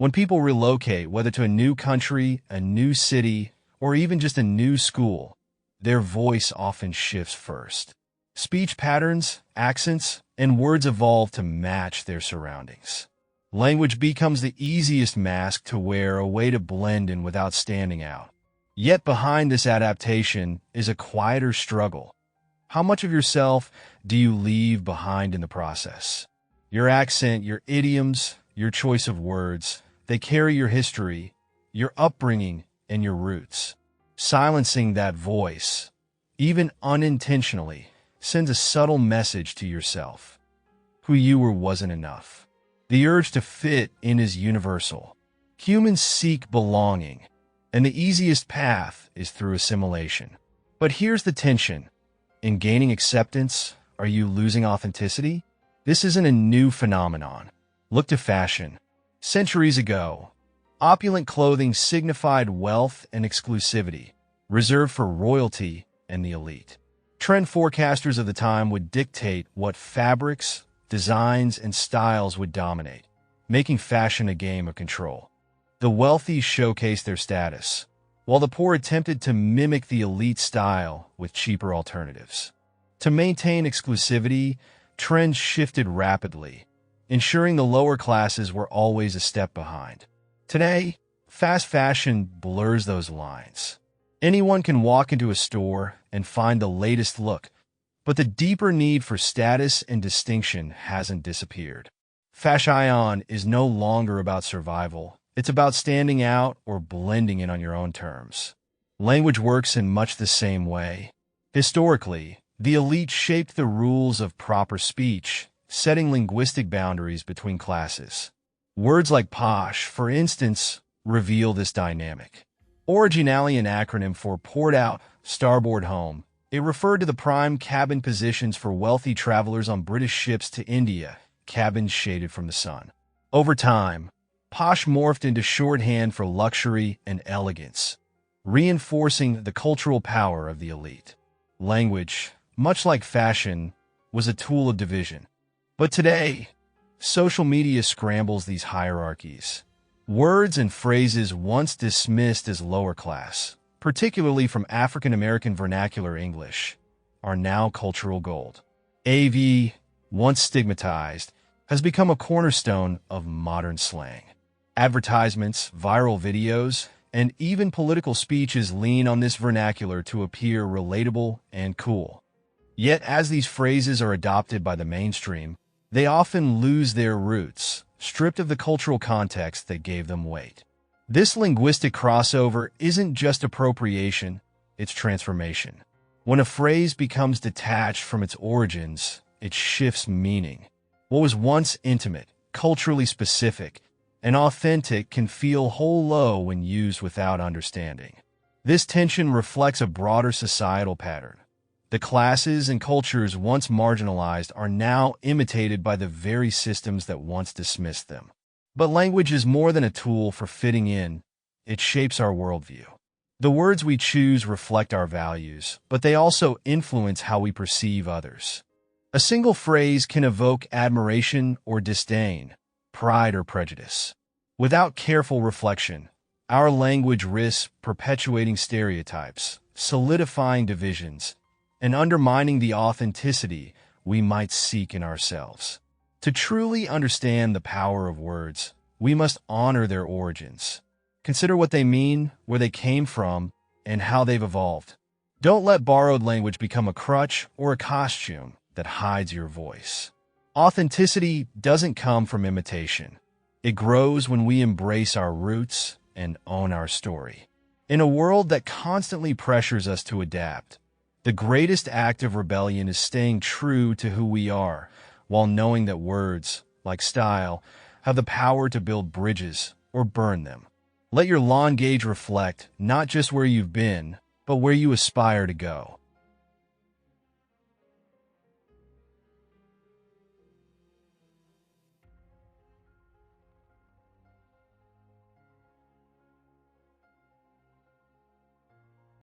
When people relocate, whether to a new country, a new city, or even just a new school, their voice often shifts first. Speech patterns, accents, and words evolve to match their surroundings. Language becomes the easiest mask to wear, a way to blend in without standing out. Yet behind this adaptation is a quieter struggle. How much of yourself do you leave behind in the process? Your accent, your idioms, your choice of words, they carry your history, your upbringing, and your roots. Silencing that voice, even unintentionally, sends a subtle message to yourself. Who you were wasn't enough. The urge to fit in is universal. Humans seek belonging, and the easiest path is through assimilation. But here's the tension. In gaining acceptance, are you losing authenticity? This isn't a new phenomenon. Look to fashion. Centuries ago, opulent clothing signified wealth and exclusivity, reserved for royalty and the elite. Trend forecasters of the time would dictate what fabrics, designs, and styles would dominate, making fashion a game of control. The wealthy showcased their status, while the poor attempted to mimic the elite style with cheaper alternatives. To maintain exclusivity, trends shifted rapidly, ensuring the lower classes were always a step behind. Today, fast fashion blurs those lines. Anyone can walk into a store and find the latest look, but the deeper need for status and distinction hasn't disappeared. Fashion is no longer about survival. It's about standing out or blending in on your own terms. Language works in much the same way. Historically, the elite shaped the rules of proper speech, setting linguistic boundaries between classes. Words like posh, for instance, reveal this dynamic. Originally an acronym for Port Out, Starboard Home, it referred to the prime cabin positions for wealthy travelers on British ships to India, cabins shaded from the sun. Over time, posh morphed into shorthand for luxury and elegance, reinforcing the cultural power of the elite. Language, much like fashion, was a tool of division. But today, social media scrambles these hierarchies. Words and phrases once dismissed as lower class, particularly from African American vernacular English, are now cultural gold. AV, once stigmatized, has become a cornerstone of modern slang. Advertisements, viral videos, and even political speeches lean on this vernacular to appear relatable and cool. Yet as these phrases are adopted by the mainstream, they often lose their roots, stripped of the cultural context that gave them weight. This linguistic crossover isn't just appropriation, it's transformation. When a phrase becomes detached from its origins, it shifts meaning. What was once intimate, culturally specific, and authentic can feel hollow when used without understanding. This tension reflects a broader societal pattern. The classes and cultures once marginalized are now imitated by the very systems that once dismissed them. But language is more than a tool for fitting in. It shapes our worldview. The words we choose reflect our values, but they also influence how we perceive others. A single phrase can evoke admiration or disdain, pride or prejudice. Without careful reflection, our language risks perpetuating stereotypes, solidifying divisions, and undermining the authenticity we might seek in ourselves. To truly understand the power of words, we must honor their origins. Consider what they mean, where they came from, and how they've evolved. Don't let borrowed language become a crutch or a costume that hides your voice. Authenticity doesn't come from imitation. It grows when we embrace our roots and own our story. In a world that constantly pressures us to adapt, the greatest act of rebellion is staying true to who we are, while knowing that words, like style, have the power to build bridges or burn them. Let your language reflect not just where you've been, but where you aspire to go.